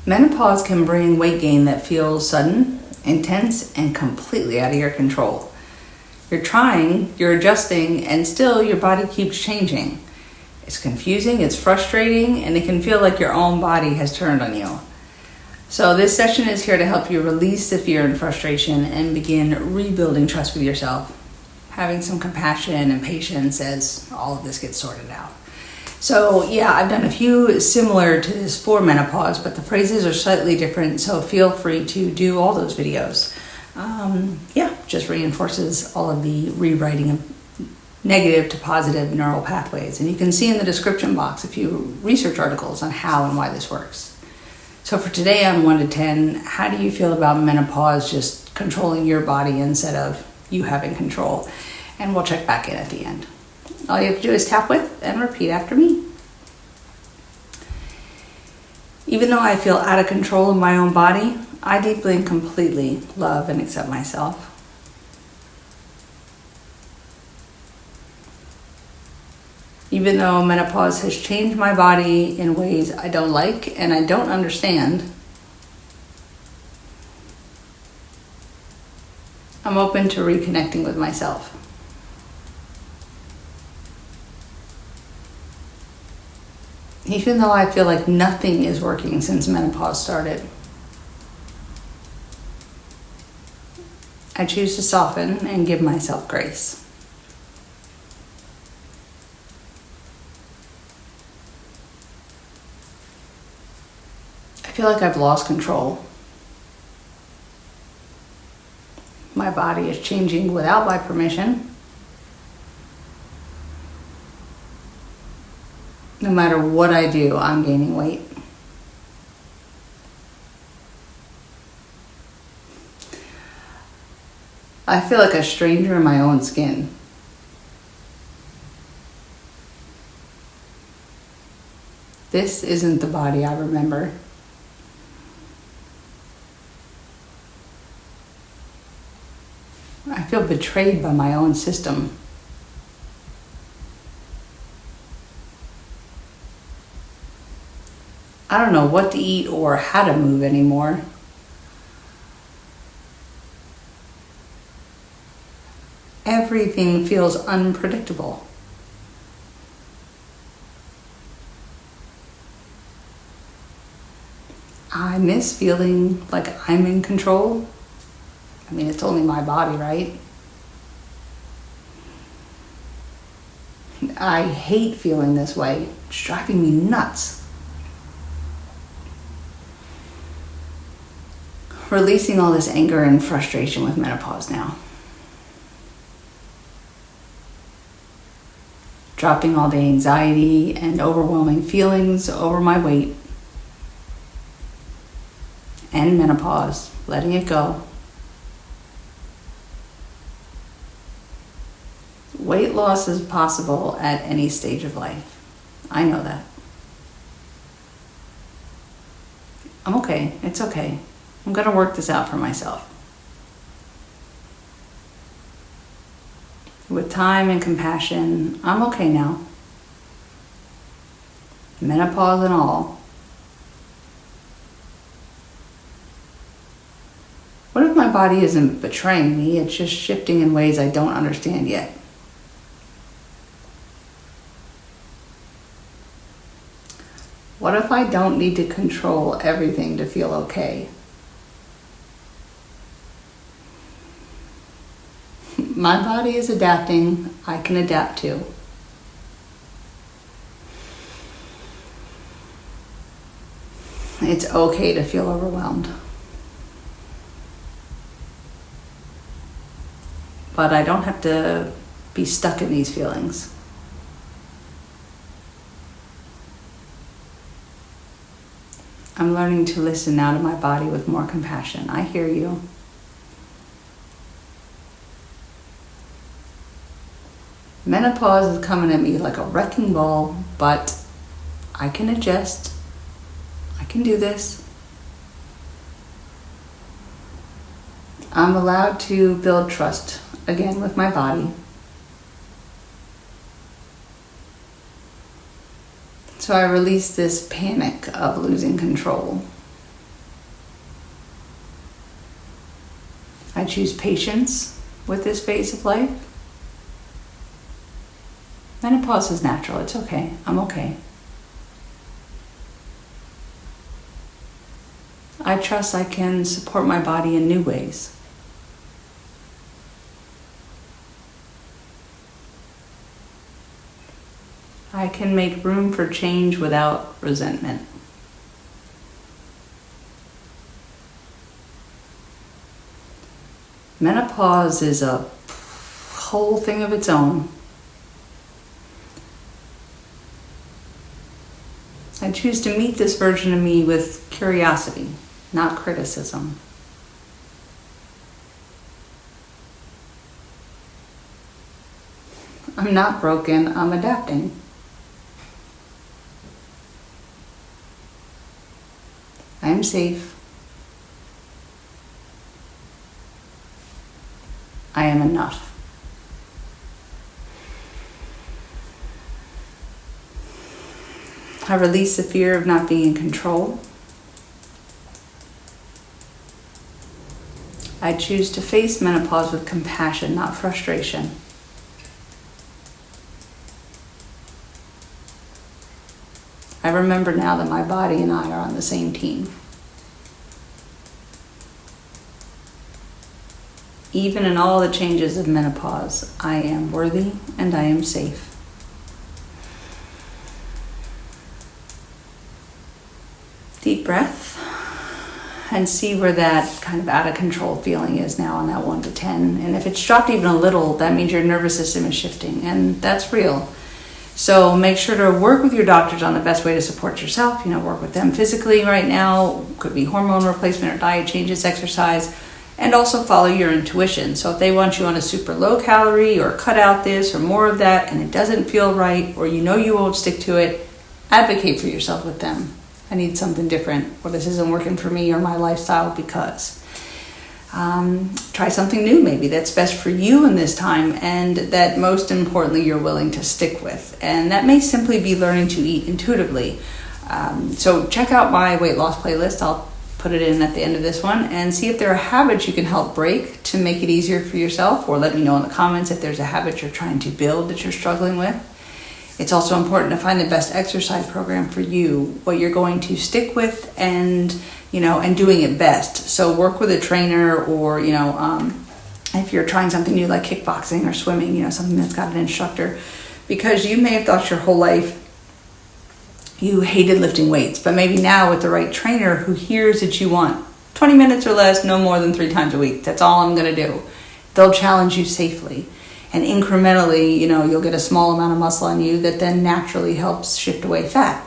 Menopause can bring weight gain that feels sudden, intense, and completely out of your control. You're trying, you're adjusting, and still your body keeps changing. It's confusing, it's frustrating, and it can feel like your own body has turned on you. So this session is here to help you release the fear and frustration and begin rebuilding trust with yourself, having some compassion and patience as all of this gets sorted out. So yeah, I've done a few similar to this for menopause, but the phrases are slightly different, so feel free to do all those videos. Just reinforces all of the rewriting of negative to positive neural pathways. And you can see in the description box a few research articles on how and why this works. So for today on 1 to 10, how do you feel about menopause just controlling your body instead of you having control? And we'll check back in at the end. All you have to do is tap with and repeat after me. Even though I feel out of control of my own body, I deeply and completely love and accept myself. Even though menopause has changed my body in ways I don't like and I don't understand, I'm open to reconnecting with myself. Even though I feel like nothing is working since menopause started, I choose to soften and give myself grace. I feel like I've lost control. My body is changing without my permission. No matter what I do, I'm gaining weight. I feel like a stranger in my own skin. This isn't the body I remember. I feel betrayed by my own system. I don't know what to eat or how to move anymore. Everything feels unpredictable. I miss feeling like I'm in control. I mean, it's only my body, right? I hate feeling this way. It's driving me nuts. Releasing all this anger and frustration with menopause now. Dropping all the anxiety and overwhelming feelings over my weight and menopause, letting it go. Weight loss is possible at any stage of life. I know that. I'm okay. It's okay. I'm going to work this out for myself. With time and compassion, I'm okay now. Menopause and all. What if my body isn't betraying me? It's just shifting in ways I don't understand yet. What if I don't need to control everything to feel okay? My body is adapting. I can adapt too. It's okay to feel overwhelmed. But I don't have to be stuck in these feelings. I'm learning to listen now to my body with more compassion. I hear you. Menopause is coming at me like a wrecking ball, but I can adjust. I can do this. I'm allowed to build trust again with my body. So I release this panic of losing control. I choose patience with this phase of life. Menopause is natural. It's okay. I'm okay. I trust I can support my body in new ways. I can make room for change without resentment. Menopause is a whole thing of its own. I choose to meet this version of me with curiosity, not criticism. I'm not broken, I'm adapting. I am safe. I am enough. I release the fear of not being in control. I choose to face menopause with compassion, not frustration. I remember now that my body and I are on the same team. Even in all the changes of menopause, I am worthy and I am safe. Deep breath and see where that kind of out of control feeling is now on that 1 to 10. And if it's dropped even a little, that means your nervous system is shifting, and that's real. So make sure to work with your doctors on the best way to support yourself. Work with them physically right now. Could be hormone replacement or diet changes, exercise, and also follow your intuition. So if they want you on a super low calorie or cut out this or more of that and it doesn't feel right, or you won't stick to it, advocate for yourself with them. I need something different, or this isn't working for me or my lifestyle because. Try something new maybe that's best for you in this time, and that most importantly you're willing to stick with. And that may simply be learning to eat intuitively. So check out my weight loss playlist. I'll put it in at the end of this one, and see if there are habits you can help break to make it easier for yourself, or let me know in the comments if there's a habit you're trying to build that you're struggling with. It's also important to find the best exercise program for you, what you're going to stick with, and doing it best. So work with a trainer, or if you're trying something new like kickboxing or swimming, something that's got an instructor, because you may have thought your whole life you hated lifting weights, but maybe now with the right trainer who hears that you want 20 minutes or less, no more than 3 times a week. That's all I'm going to do. They'll challenge you safely. And incrementally, you'll get a small amount of muscle on you that then naturally helps shift away fat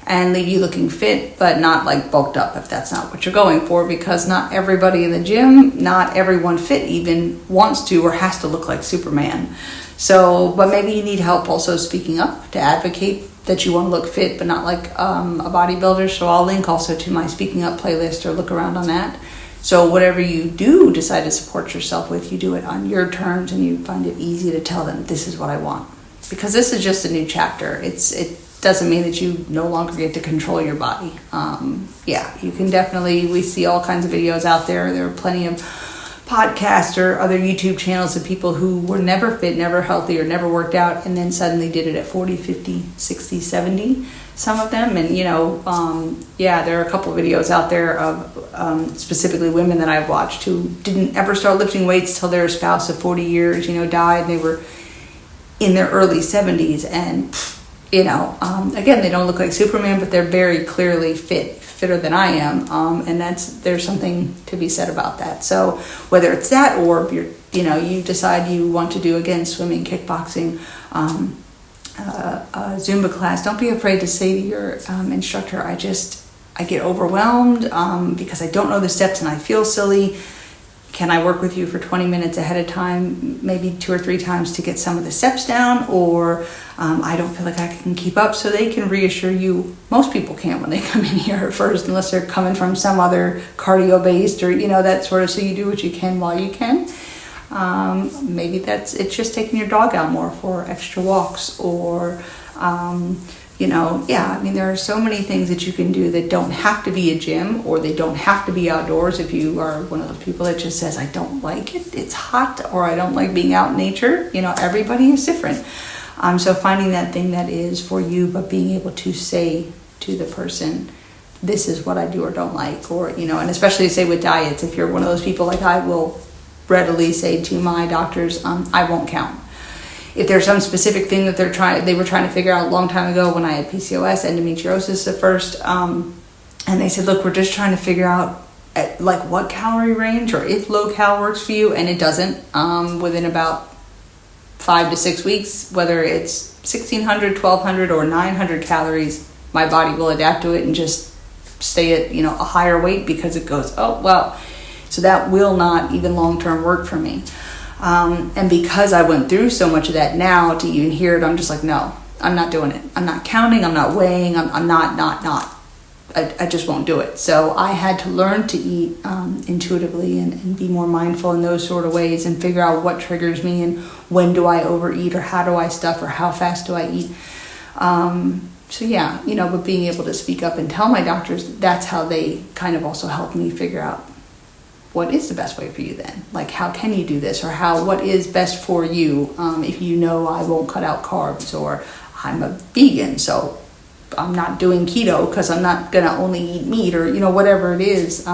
and leave you looking fit, but not like bulked up if that's not what you're going for, because not everybody in the gym, not everyone fit even wants to or has to look like Superman. So, but maybe you need help also speaking up to advocate that you want to look fit, but not like a bodybuilder. So I'll link also to my Speaking Up playlist, or look around on that. So whatever you do decide to support yourself with, you do it on your terms, and you find it easy to tell them, this is what I want. Because this is just a new chapter. It doesn't mean that you no longer get to control your body. You can definitely, we see all kinds of videos out there. There are plenty of podcasts or other YouTube channels of people who were never fit, never healthy, or never worked out, and then suddenly did it at 40, 50, 60, 70, some of them. And, there are a couple of videos out there of specifically women that I've watched who didn't ever start lifting weights till their spouse of 40 years, died. They were in their early 70s, and, again, they don't look like Superman, but they're very clearly fitter than I am, and there's something to be said about that. So whether it's that, or you decide you want to do, again, swimming, kickboxing, a Zumba class, don't be afraid to say to your instructor, I get overwhelmed because I don't know the steps and I feel silly. Can I work with you for 20 minutes ahead of time, maybe 2 or 3 times, to get some of the steps down? Or I don't feel like I can keep up. So they can reassure you. Most people can't when they come in here at first, unless they're coming from some other cardio-based or, that sort of, so you do what you can while you can. Maybe it's just taking your dog out more for extra walks, or, there are so many things that you can do that don't have to be a gym, or they don't have to be outdoors. If you are one of those people that just says, I don't like it, it's hot, or I don't like being out in nature, everybody is different. So finding that thing that is for you, but being able to say to the person, this is what I do or don't like, or, and especially say with diets, if you're one of those people, like I will readily say to my doctors, I won't count. If there's some specific thing that they were trying to figure out a long time ago when I had PCOS, endometriosis at first, and they said, look, we're just trying to figure out what calorie range, or if low cal works for you, and it doesn't. Within about 5 to 6 weeks, whether it's 1,600, 1,200, or 900 calories, my body will adapt to it and just stay at a higher weight, because it goes, oh well, so that will not even long-term work for me. And because I went through so much of that, now to even hear it, I'm just like, no, I'm not doing it. I'm not counting, I'm not weighing, I'm not. I just won't do it. So I had to learn to eat intuitively and be more mindful in those sort of ways, and figure out what triggers me, and when do I overeat, or how do I stuff, or how fast do I eat. But being able to speak up and tell my doctors, that's how they kind of also help me figure out what is the best way for you then. Like, how can you do this, or what is best for you? If I won't cut out carbs, or I'm a vegan, so I'm not doing keto because I'm not going to only eat meat, or, whatever it is.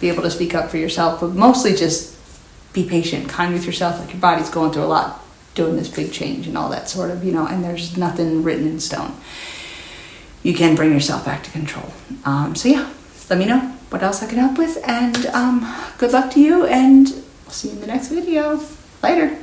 Be able to speak up for yourself, but mostly just be patient, kind with yourself. Like, your body's going through a lot, doing this big change and all that sort of, and there's nothing written in stone. You can bring yourself back to control. Let me know what else I can help with, and good luck to you, and we'll see you in the next video. Later.